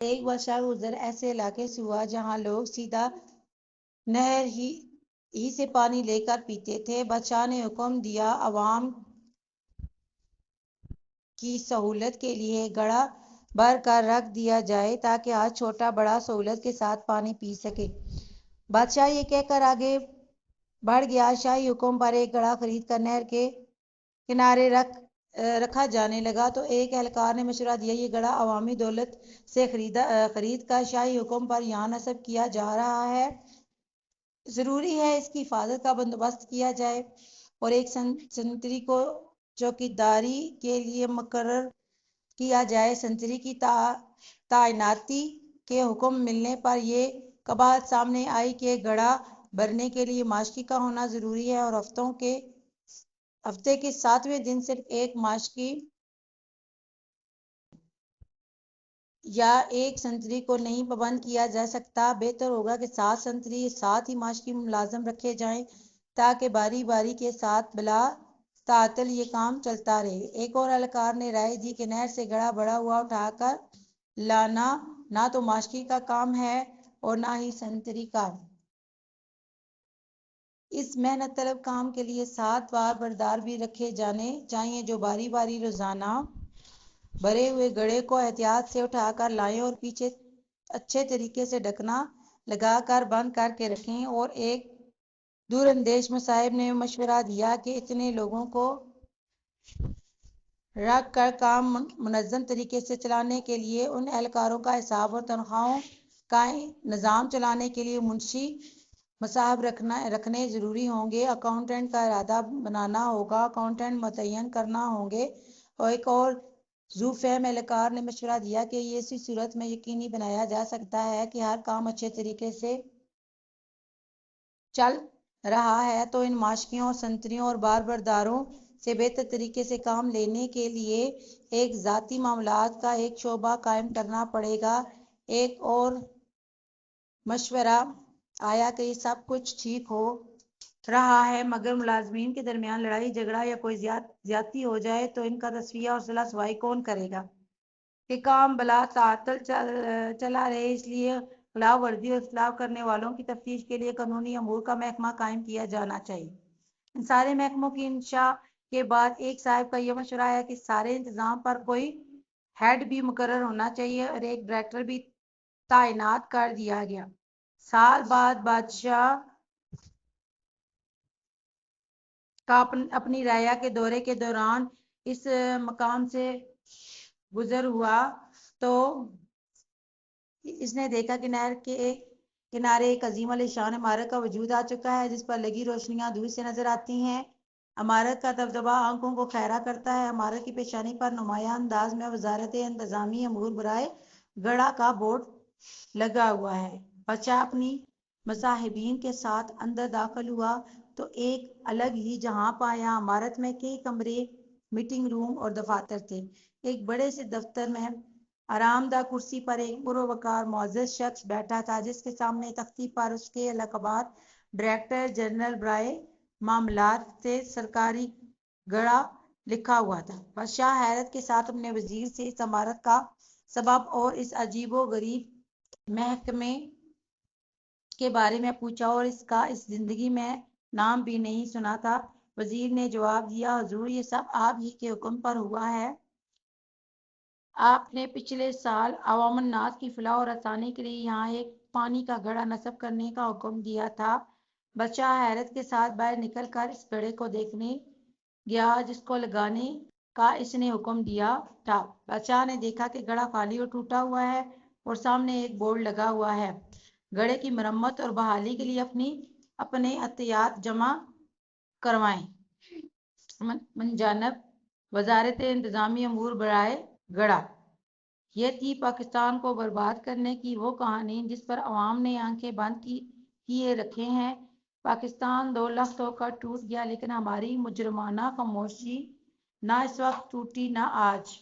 ایک بادشاہ گزر ایسے علاقے سے ہوا جہاں لوگ سیدھا نہر ہی سے پانی لے کر پیتے تھے۔ بادشاہ نے حکم دیا عوام کی سہولت کے لیے گڑھا بھر کر رکھ دیا جائے تاکہ ہر چھوٹا بڑا سہولت کے ساتھ پانی پی سکے۔ بادشاہ یہ کہہ کر آگے بڑھ گیا۔ شاہی حکم پر ایک گڑھا خرید کر نہر کے کنارے رکھا جانے لگا تو ایک اہلکار نے مشورہ دیا، یہ گڑھا عوامی دولت سے خرید کر شاہی حکم پر یہاں نصب کیا جا رہا ہے، ضروری ہے اس کی حفاظت کا بندوبست کیا جائے اور ایک سنتری کو چوکیداری کے لیے مقرر کیا جائے۔ سنتری کی تعیناتی کے حکم ملنے پر یہ قباحت سامنے آئی کہ گڑھا بھرنے کے لیے ماشکی کا ہونا ضروری ہے اور ہفتے کے 7ویں دن صرف ایک ماشکی یا ایک سنتری کو نہیں پابند کیا جا سکتا۔ بہتر ہوگا کہ 7 سنتری 7 ہی ماشکی ملازم رکھے جائیں تاکہ باری باری کے ساتھ بلا تعطل یہ کام چلتا رہے۔ ایک اور اہلکار نے رائے دی کہ نہر سے گڑھا بھرا ہوا اٹھا کر لانا نہ تو ماشکی کا کام ہے اور نہ ہی سنتری کا۔ اس محنت طلب کام کے لیے 7 باربردار بھی رکھے جانے چاہئیں جو باری باری روزانہ بھرے ہوئے گڑھے کو احتیاط سے اٹھا کر لائیں اور پیچھے اچھے طریقے سے ڈھکنا لگا کر بند کر کے رکھیں۔ اور ایک دور اندیش صاحب نے مشورہ دیا کہ اتنے لوگوں کو رکھ کر کام منظم طریقے سے چلانے کے لیے ان اہلکاروں کا حساب اور تنخواہوں کا نظام چلانے کے لیے منشی مصاحب رکھنے ضروری ہوں گے، اکاؤنٹنٹ کا ادارہ بنانا ہوگا، اکاؤنٹنٹ متعین کرنا ہوں گے۔ اور ایک اور ذو فہم اہلکار نے مشورہ دیا کہ یہ اسی صورت میں یقینی بنایا جا سکتا ہے کہ ہر کام اچھے طریقے سے چل رہا ہے تو ان ماشکیوں اور سنتریوں اور باربرداروں سے بہتر طریقے سے کام لینے کے لیے ایک ذاتی معاملات کا ایک شعبہ قائم کرنا پڑے گا۔ ایک اور مشورہ آیا کہ یہ سب کچھ ٹھیک ہو رہا ہے مگر ملازمین کے درمیان لڑائی جھگڑا یا کوئی زیادتی ہو جائے تو ان کا تصفیہ اور صلاح صفائی کون کرے گا کہ کام بلا تعطل چلا رہے۔ اس لیے خلاف ورزی اور اختلاف کرنے والوں کی تفتیش کے لیے قانونی امور کا محکمہ قائم کیا جانا چاہیے۔ ان سارے محکموں کی انشاء کے بعد ایک صاحب کا یہ مشورہ ہے کہ سارے انتظام پر کوئی ہیڈ بھی مقرر ہونا چاہیے اور ایک ڈائریکٹر بھی تعینات کر دیا گیا۔ سال بعد بادشاہ کا اپنی رعایا کے دورے کے دوران اس مقام سے گزر ہوا تو اس نے دیکھا کہ نہر کے کنارے ایک عظیم الشان عمارت کا وجود آ چکا ہے جس پر لگی روشنیاں دور سے نظر آتی ہیں۔ عمارت کا دبدبہ آنکھوں کو خیرہ کرتا ہے۔ عمارت کی پیشانی پر نمایاں انداز میں وزارت انتظامی امور برائے گڑھا کا بورڈ لگا ہوا ہے۔ بادشاہ اپنی مصاحبین کے ساتھ اندر داخل ہوا تو ایک الگ ہی جہاں پایا۔ عمارت میں کئی کمرے، میٹنگ روم اور دفاتر تھے۔ ایک بڑے سے دفتر میں آرام دہ کرسی پر ایک پروقار معزز شخص بیٹھا تھا جس کے سامنے تختی پر اس کے لقبات ڈائریکٹر جنرل برائے معاملات سرکاری گڑھا لکھا ہوا تھا۔ بادشاہ حیرت کے ساتھ اپنے وزیر سے اس عمارت کا سبب اور اس عجیب و غریب محکمے کے بارے میں پوچھا اور اس کا اس زندگی میں نام بھی نہیں سنا تھا۔ وزیر نے جواب دیا، حضور یہ سب آپ ہی کے حکم پر ہوا ہے۔ آپ نے پچھلے سال عوام الناس کی فلاح اور آسانی کے لیے یہاں ایک پانی کا گڑھا نصب کرنے کا حکم دیا تھا۔ بادشاہ حیرت کے ساتھ باہر نکل کر اس گڑھے کو دیکھنے گیا جس کو لگانے کا اس نے حکم دیا تھا۔ بادشاہ نے دیکھا کہ گڑھا خالی اور ٹوٹا ہوا ہے اور سامنے ایک بورڈ لگا ہوا ہے، گڑھے کی مرمت اور بحالی کے لیے اپنے عطیات جمع کروائیں۔ من جانب وزارت انتظامی امور برائے گڑھا، یہ تھی پاکستان کو برباد کرنے کی وہ کہانی جس پر عوام نے آنکھیں بند کیے رکھے ہیں۔ پاکستان 2 لخت ہو کر ٹوٹ گیا لیکن ہماری مجرمانہ خاموشی نہ اس وقت ٹوٹی نہ آج۔